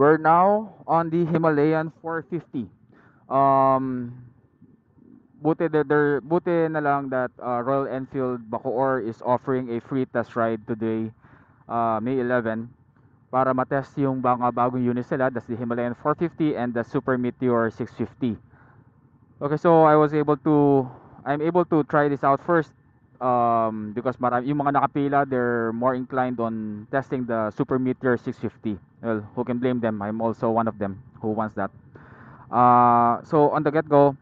We're now on the Himalayan 450. Um, buti na lang that Royal Enfield Bacoor is offering a free test ride today, May 11, para matest yung mga bagong units nila. That's the Himalayan 450 and the Super Meteor 650. Okay, so I'm able to try this out first, because yung mga nakapila, they're more inclined on testing the Super Meteor 650. Well, who can blame them? I'm also one of them who wants that. So on the get-go,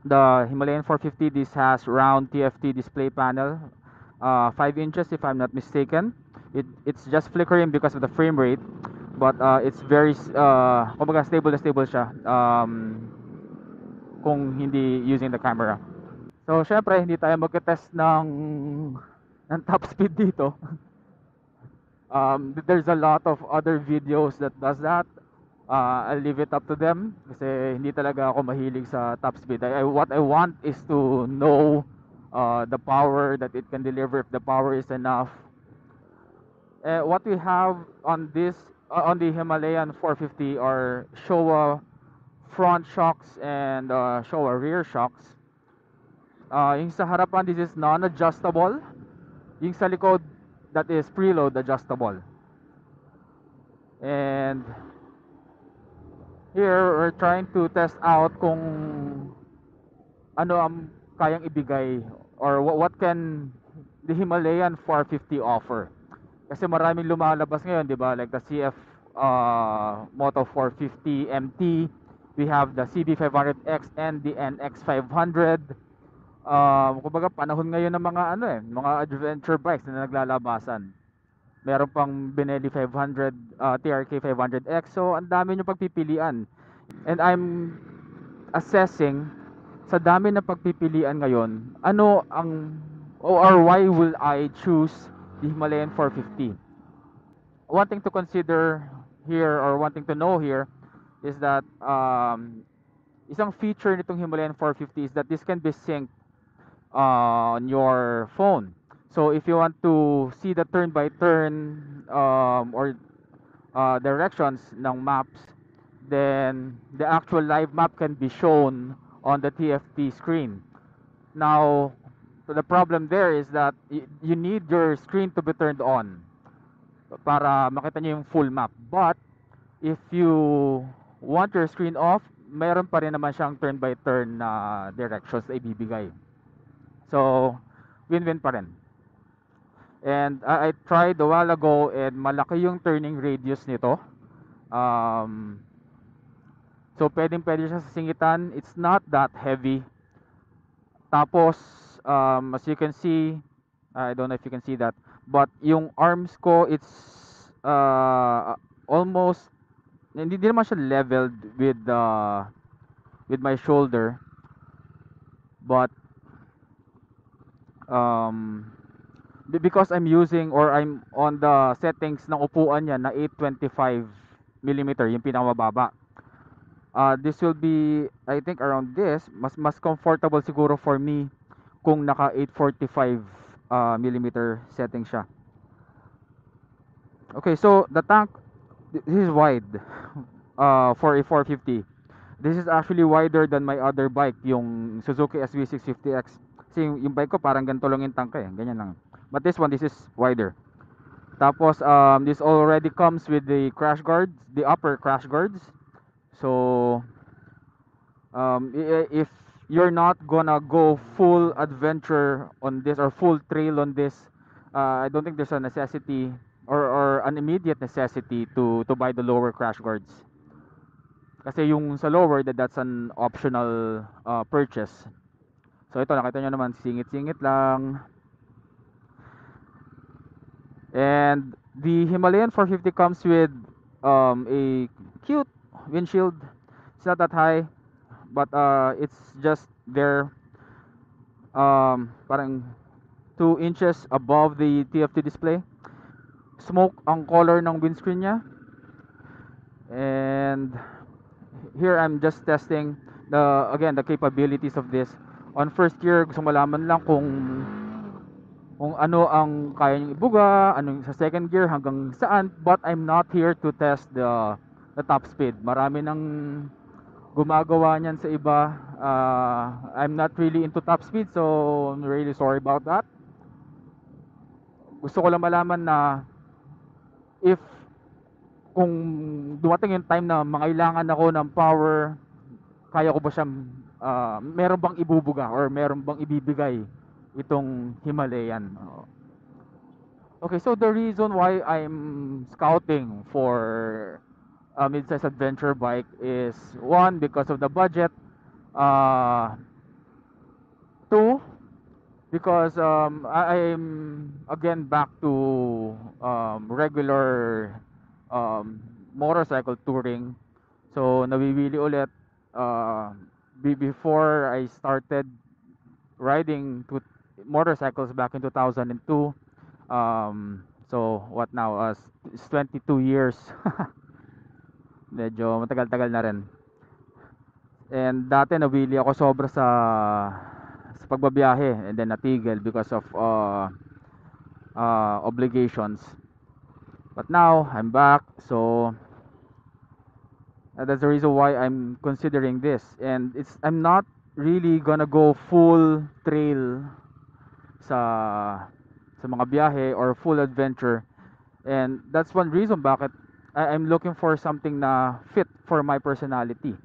the Himalayan 450, this has round TFT display panel, 5 inches if I'm not mistaken. It's just flickering because of the frame rate, but it's very kumbaga stable na stable siya, kung hindi using the camera. So syempre hindi tayo magte-test ng top speed dito. There's a lot of other videos that does that. I'll leave it up to them kasi hindi talaga ako mahilig sa top speed. What I want is to know the power that it can deliver, if the power is enough. What we have on this on the Himalayan 450 are Showa front shocks and Showa rear shocks. Yung sa harapan, this is non-adjustable. Yung sa likod, that is preload adjustable. And here, we're trying to test out kung ano ang kayang ibigay, or what can the Himalayan 450 offer. Kasi maraming lumalabas ngayon, di ba? Like the CF Moto 450 MT, we have the CB500X and the NX500. Kumbaga panahon ngayon ng mga mga adventure bikes na naglalabasan. Meron pang Benelli 500, TRK 500X. So ang dami nyo pagpipilian. And I'm assessing sa dami ng pagpipilian ngayon, ano ang or why will I choose the Himalayan 450? One thing to consider here, or one thing to know here, is that isang feature nitong Himalayan 450 is that this can be synced on your phone. So if you want to see the turn by turn, or directions ng maps, then the actual live map can be shown on the TFT screen. Now, so the problem there is that you need your screen to be turned on para makita niyo yung full map. But if you want your screen off, meron pa rin naman siyang turn by turn na directions na ibibigay. So, win-win pa rin. And I tried a while ago, and malaki yung turning radius nito. So pwede siya sa singitan. It's not that heavy. Tapos as you can see, I don't know if you can see that, but yung arms ko, it's almost hindi naman siya leveled with my shoulder, but because I'm using, or I'm on the settings ng upuan niya na 825 millimeter, yung pinakamababa. This will be, I think, around this. Mas comfortable siguro for me kung naka 845 millimeter setting siya. Okay, so the tank, this is wide for a 450. This is actually wider than my other bike, yung Suzuki SV650X. Kasi yung bike ko parang ganito lang yung tank eh, ganyan lang. But this one, this is wider. Tapos this already comes with the crash guards, the upper crash guards. So if you're not gonna go full adventure on this, or full trail on this, I don't think there's a necessity, or an immediate necessity to buy the lower crash guards. Kasi yung sa lower, that's an optional purchase. So ito, nakita nyo naman, singit-singit lang. And the Himalayan 450 comes with a cute windshield. It's not that high, but it's just there, parang 2 inches above the TFT display. Smoke ang color ng windscreen niya. And here I'm just testing again the capabilities of this. On first year, gusto malaman lang kung ano ang kaya niyong ibuga, ano sa second gear hanggang saan, but I'm not here to test na top speed. Marami nang gumagawa niyan sa iba. I'm not really into top speed, so I'm really sorry about that. Gusto ko lang malaman na if kung dumating yung time na mangailangan ako ng power, kaya ko ba siyang meron bang ibubuga or meron bang ibibigay itong Himalayan. Okay, so the reason why I'm scouting for a mid-size adventure bike is one, because of the budget, two, because I'm again back to regular motorcycle touring. So nawiwili ulit. Before I started riding motorcycles back in 2002. So what now? It's 22 years. Medyo matagal-tagal na rin. And dati nawili ako sobra sa pagbabiyahe, and then natigil because of obligations. But now I'm back, so that's the reason why I'm considering this. And I'm not really gonna go full trail sa mga biyahe or full adventure. And that's one reason bakit I'm looking for something na fit for my personality,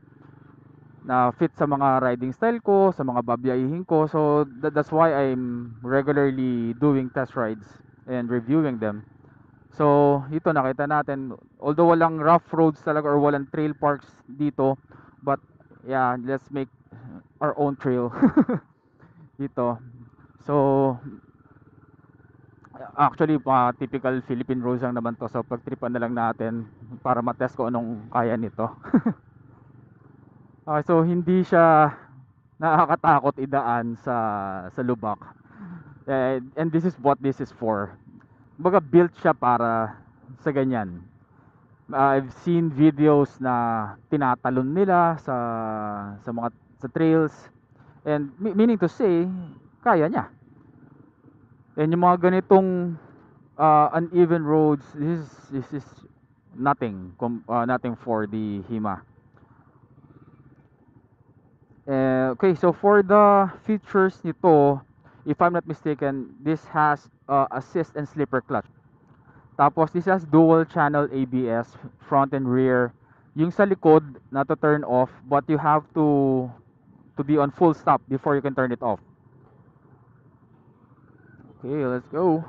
na fit sa mga riding style ko, sa mga babiyahihin ko. So that's why I'm regularly doing test rides and reviewing them. So ito nakita natin, although walang rough roads talaga or walang trail parks dito, but yeah, let's make our own trail dito. So actually typical Philippine roads lang naman to, so pagtripan na lang natin para matest ko anong kaya nito. Okay, so hindi siya nakakatakot idaan sa lubak. And this is what this is for. Baga built siya para sa ganyan. I've seen videos na tinatalon nila sa trails, and meaning to say kaya niya. And yung mga ganitong uneven roads, this is nothing nothing for the Hima. Okay, so for the features nito, if I'm not mistaken, this has assist and slipper clutch. Tapos this has dual channel ABS, front and rear. Yung sa likod na to turn off, but you have to be on full stop before you can turn it off. Okay, let's go.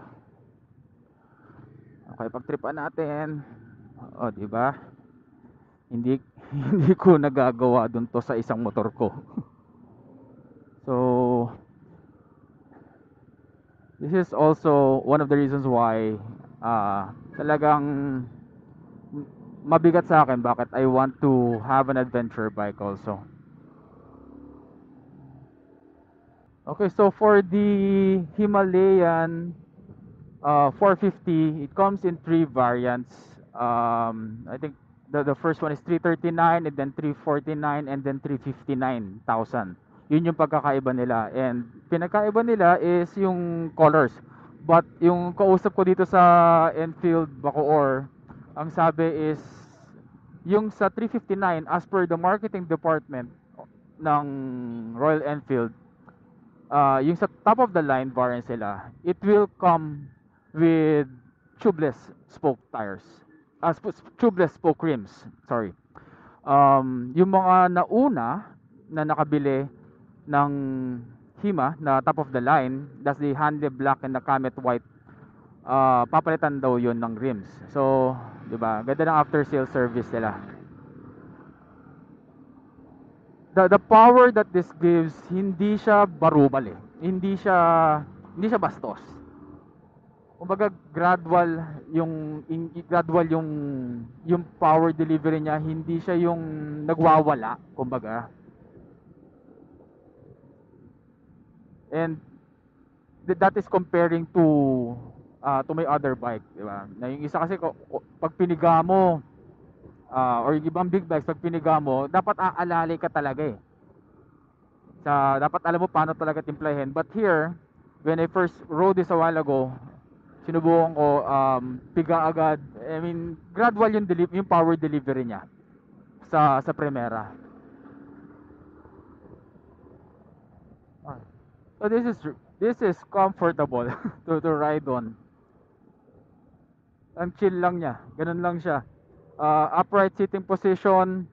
Okay, pagtripan natin. Oh, di ba? Hindi hindi ko nagagawa dun to sa isang motor ko. So this is also one of the reasons why talagang mabigat sa akin bakit I want to have an adventure bike also. Okay, so for the Himalayan 450, it comes in three variants. I think the first one is 339, and then 349, and then 359,000. Yun yung pagkakaiba nila. And pinagkaiba nila is yung colors. But yung kausap ko dito sa Enfield Bacoor, ang sabi is yung sa 359, as per the marketing department ng Royal Enfield, yung sa top of the line variant sila, it will come with tubeless spoke tires. Tubeless spoke rims, sorry. Yung mga nauna na nakabili ng Hima na top of the line, that's the Hanle Black and the Comet White, papalitan daw yun ng rims. So, di ba? Ganda ng after sale service nila. The power that this gives, hindi siya barubal eh. Hindi siya bastos. Kumbaga gradual yung power delivery niya, hindi siya yung nagwawala, kumbaga. And that is comparing to my other bike, di ba? Na yung isa kasi pag piniga mo or yung ibang big bikes, pag piniga mo, dapat aalalay ka talaga eh. Dapat alam mo paano talaga timplahin. But here, when I first rode this a while ago, sinubukan ko, piga agad. I mean, gradual yung yung power delivery niya sa Primera. Ah. So this is comfortable to ride on. Ang chill lang niya. Ganun lang siya. Upright sitting position.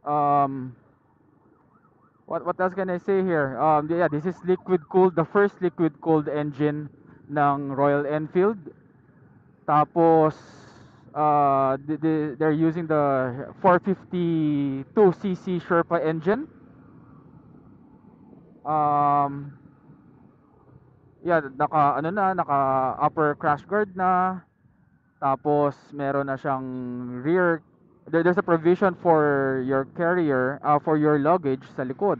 Um, what else can I say here? Yeah, this is liquid cooled, the first liquid cooled engine ng Royal Enfield. Tapos they're using the 452cc Sherpa engine. Um, yeah, naka upper crash guard na. Tapos meron na siyang rear, there's a provision for your carrier, for your luggage sa likod.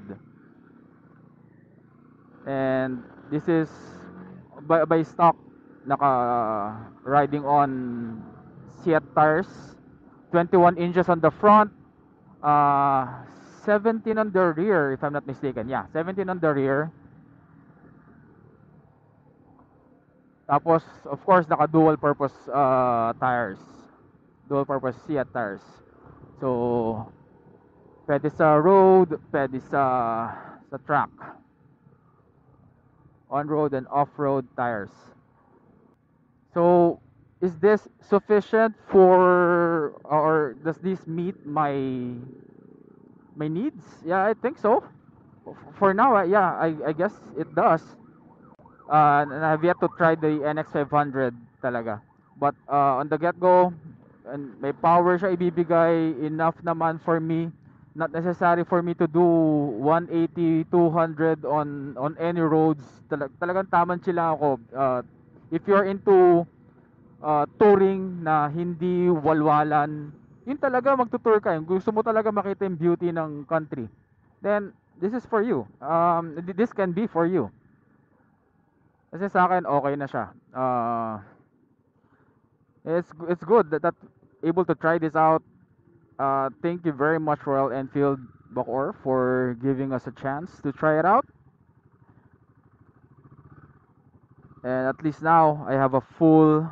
And this is by stock, naka riding on Seat tires, 21 inches on the front, uh 17 on the rear if I'm not mistaken. Yeah, 17 on the rear. Tapos of course naka dual purpose tires. Dual purpose Seat tires. So pwede sa road, pwede sa track. On-road and off-road tires. So, is this sufficient for, or does this meet my needs? Yeah, I think so. For now, yeah, I guess it does. And I've yet to try the NX500 talaga. But on the get-go, and may power siya ibibigay, enough naman for me. Not necessary for me to do 180, 200 on any roads. Talagang tamang chill lang ako. If you're into touring na hindi walwalan, yun talaga magtutour ka. Yung gusto mo talaga makita yung beauty ng country. Then, this is for you. This can be for you. Kasi sa akin, okay na siya. It's good that able to try this out. Thank you very much, Royal Enfield Bacoor, for giving us a chance to try it out. And at least now I have a full,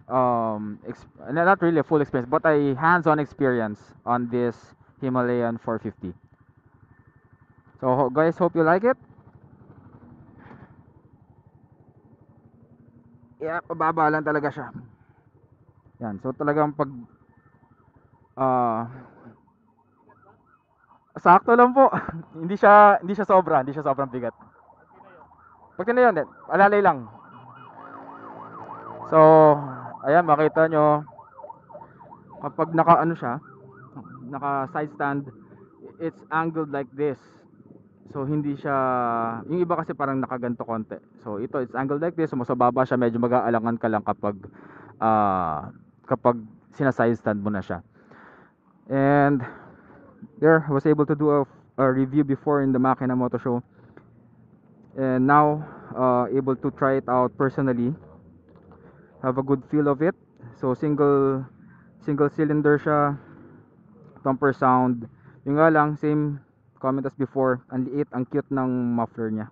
not really a full experience, but a hands-on experience on this Himalayan 450. So guys, hope you like it. Yeah, pababa lang talaga siya. Yan, so talagang pag uh, sakto lang po. hindi siya sobrang bigat. Pag yun, alalay lang. So, ayan, makita nyo kapag naka side stand, it's angled like this. So hindi siya, yung iba kasi parang nakaganto konti. So ito, it's angled like this. So mas mababa siya, medyo mag-aalangan ka lang kapag sina-side stand mo na siya. And there, I was able to do a review before in the Makina Moto Show. And now, able to try it out personally. Have a good feel of it. So single cylinder siya, thumper sound. Yung nga lang, same comment as before, ang liit, ang cute ng muffler niya.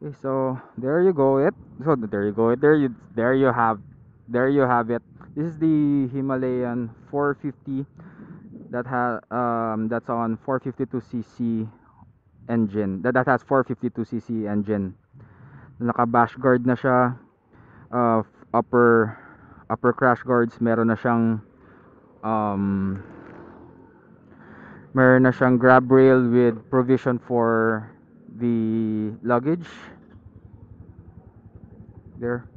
Okay, so there you go it. So there you go it. There you have it. This is the Himalayan 450 that's on 452cc engine. That has 452cc engine. Naka bash guard na siya. Upper crash guards, meron na siyang grab rail with provision for the luggage. There.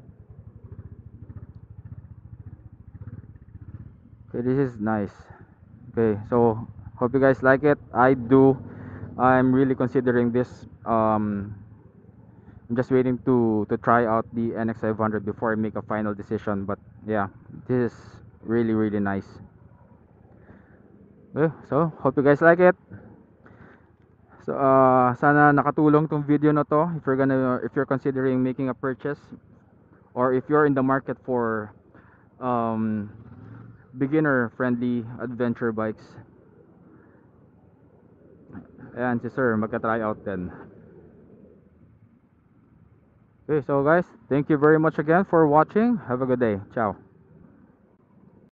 Okay, this is nice. Okay, so hope you guys like it. I do. I'm really considering this. I'm just waiting to try out the NX500 before I make a final decision. But yeah, this is really nice. Okay, so hope you guys like it. So sana nakatulong tong video na to if you're considering making a purchase, or if you're in the market for beginner friendly adventure bikes. Ayan si sir, magka-try out din. Okay, so guys, thank you very much again for watching. Have a good day. Ciao.